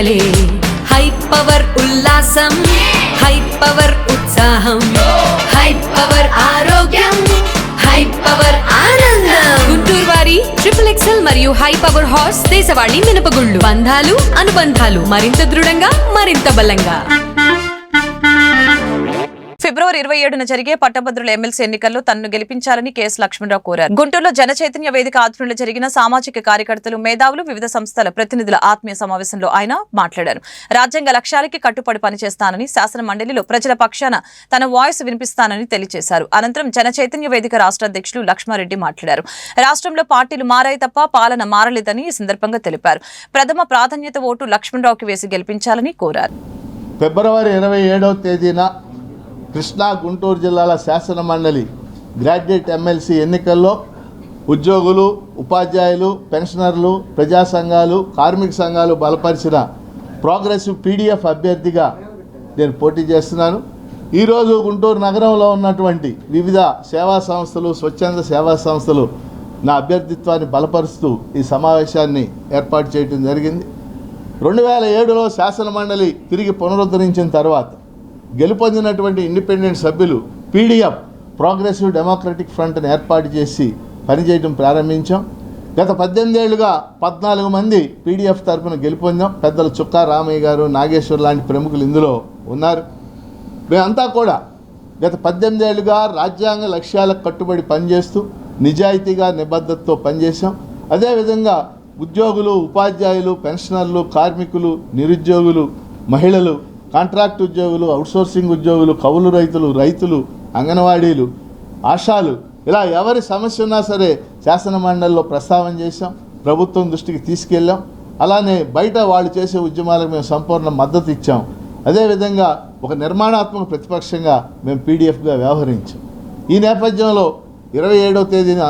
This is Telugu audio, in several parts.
పండగలే హై పవర్ ఉల్లాసం హై పవర్ ఉత్సాహం హై పవర్ ఆరోగ్యం హై పవర్ ఆనందం గుంటూరు వారి XXL మరియు హై పవర్ హార్స్ దేశవాళీ మినపగుళ్ళు బంధాలు అనుబంధాలు మరింత దృఢంగా మరింత బలంగా. ఫిబ్రవరి 27న జరిగే పట్టభద్రుల ఎమ్మెల్సీ ఎన్నికల్లో తనను గెలిపించాలని కెఎస్ లక్ష్మణరావు కోరారు. గుంటూరులో జనచైతన్య వేదిక ఆధ్వర్యంలో జరిగిన సామాజిక కార్యకర్తలు, మేధావులు, వివిధ సంస్థల ప్రతినిధుల ఆత్మీయ సమావేశంలో ఆయన మాట్లాడారు. రాజ్యాంగ లక్ష్యాలకి కట్టుబడి పనిచేస్తానని, శాసన మండలిలో ప్రజల పక్షాన తన వాయిస్ వినిపిస్తానని తెలియజేశారు. అనంతరం జనచైతన్య వేదిక రాష్ట్ర అధ్యక్షులు లక్ష్మారెడ్డి మాట్లాడారు. రాష్ట్రంలో పార్టీలు మారాయి తప్ప పాలన మారలేదని ఈ సందర్భంగా తెలిపారు. ప్రథమ ప్రాధాన్యత ఓటు లక్ష్మణరావుకి వేసి గెలిపించాలని కోరారు. ఫిబ్రవరి 27వ తేదీన కృష్ణా గుంటూరు జిల్లాల శాసన మండలి గ్రాడ్యుయేట్ ఎమ్మెల్సీ ఎన్నికల్లో ఉద్యోగులు, ఉపాధ్యాయులు, పెన్షనర్లు, ప్రజా సంఘాలు, కార్మిక సంఘాలు బలపరిచిన ప్రోగ్రెసివ్ PDF అభ్యర్థిగా నేను పోటీ చేస్తున్నాను. ఈరోజు గుంటూరు నగరంలో ఉన్నటువంటి వివిధ సేవా సంస్థలు, స్వచ్ఛంద సేవా సంస్థలు నా అభ్యర్థిత్వాన్ని బలపరుస్తూ ఈ సమావేశాన్ని ఏర్పాటు చేయడం జరిగింది. 2007లో శాసన మండలి తిరిగి పునరుద్ధరించిన తర్వాత గెలుపొందినటువంటి ఇండిపెండెంట్ సభ్యులు PDF ప్రోగ్రెసివ్ డెమోక్రటిక్ ఫ్రంట్ని ఏర్పాటు చేసి పనిచేయడం ప్రారంభించాం. గత 18 ఏళ్లుగా 14 మంది PDF తరఫున గెలుపొందాం. పెద్దలు చుక్కా రామయ్య గారు, నాగేశ్వర్ లాంటి ప్రముఖులు ఇందులో ఉన్నారు. మేమంతా కూడా గత 18 ఏళ్లుగా రాజ్యాంగ లక్ష్యాలకు కట్టుబడి పనిచేస్తూ నిజాయితీగా నిబద్ధతతో పనిచేసాం. అదేవిధంగా ఉద్యోగులు, ఉపాధ్యాయులు, పెన్షనర్లు, కార్మికులు, నిరుద్యోగులు, మహిళలు, కాంట్రాక్ట్ ఉద్యోగులు, అవుట్సోర్సింగ్ ఉద్యోగులు, కౌలు రైతులు, అంగన్వాడీలు, ఆశాలు, ఇలా ఎవరి సమస్య ఉన్నా సరే శాసన మండలిలో ప్రస్తావన చేశాం, ప్రభుత్వం దృష్టికి తీసుకెళ్ళాం. అలానే బయట వాళ్ళు చేసే ఉద్యమాలకు మేము సంపూర్ణ మద్దతు ఇచ్చాం. అదేవిధంగా ఒక నిర్మాణాత్మక ప్రతిపక్షంగా మేము PDFగా వ్యవహరించాం. ఈ నేపథ్యంలో 27వ తేదీన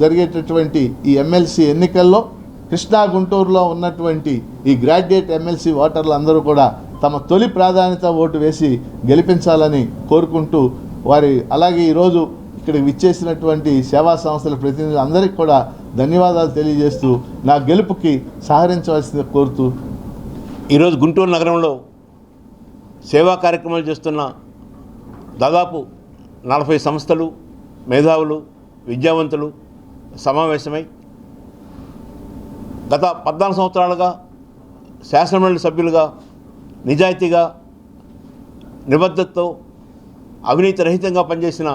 జరిగేటటువంటి ఈ ఎమ్మెల్సీ ఎన్నికల్లో కృష్ణా గుంటూరులో ఉన్నటువంటి ఈ గ్రాడ్యుయేట్ ఎమ్మెల్సీ ఓటర్లు అందరూ కూడా తమ తొలి ప్రాధాన్యత ఓటు వేసి గెలిపించాలని కోరుకుంటూ అలాగే ఈరోజు ఇక్కడికి విచ్చేసినటువంటి సేవా సంస్థల ప్రతినిధులు అందరికీ కూడా ధన్యవాదాలు తెలియజేస్తూ నా గెలుపుకి సహకరించవలసింది కోరుతూ ఈరోజు గుంటూరు నగరంలో సేవా కార్యక్రమాలు చేస్తున్న దాదాపు 40 సంస్థలు, మేధావులు, విద్యావంతులు సమావేశమై గత 14 సంవత్సరాలుగా శాసనమండలి సభ్యులుగా నిజాయితీగా, నిబద్ధతతో, అవినీతి రహితంగా పనిచేసిన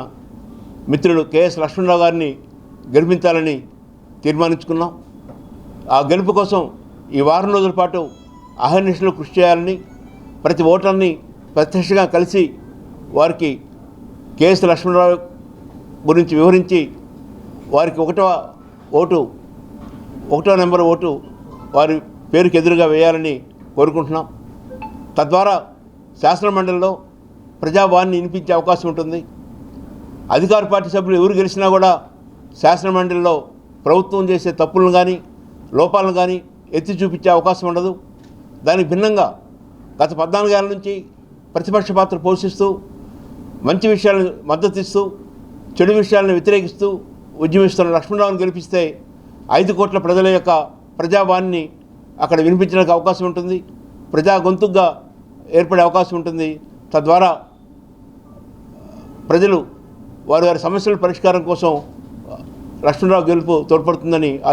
మిత్రుడు కెఎస్ లక్ష్మణరావు గారిని గెలిపించాలని తీర్మానించుకున్నాం. ఆ గెలుపు కోసం ఈ వారం రోజుల పాటు అహర్నిశలు కృషి చేయాలని, ప్రతి ఓటర్ని ప్రత్యక్షంగా కలిసి వారికి కెఎస్ లక్ష్మణరావు గురించి వివరించి వారికి 1వ నెంబర్ ఓటు వారి పేరుకి ఎదురుగా వేయాలని కోరుకుంటున్నాం. తద్వారా శాసన మండలిలో ప్రజావాణిని వినిపించే అవకాశం ఉంటుంది. అధికార పార్టీ సభ్యులు ఎవరు గెలిచినా కూడా శాసన మండలిలో ప్రభుత్వం చేసే తప్పులను కానీ లోపాలను కానీ ఎత్తి చూపించే అవకాశం ఉండదు. దానికి భిన్నంగా గత 14 ఏళ్ల నుంచి ప్రతిపక్ష పాత్ర పోషిస్తూ మంచి విషయాలను మద్దతిస్తూ చెడు విషయాలను వ్యతిరేకిస్తూ ఉద్యమిస్తున్న లక్ష్మణరావును గెలిపిస్తే 5 కోట్ల ప్రజల యొక్క ప్రజావాణిని అక్కడ వినిపించడానికి అవకాశం ఉంటుంది. ప్రజా గొంతుగా ఏర్పడే అవకాశం ఉంటుంది. తద్వారా ప్రజలు వారి సమస్యల పరిష్కారం కోసం లక్ష్మణరావు గెలుపు తోడ్పడుతుందని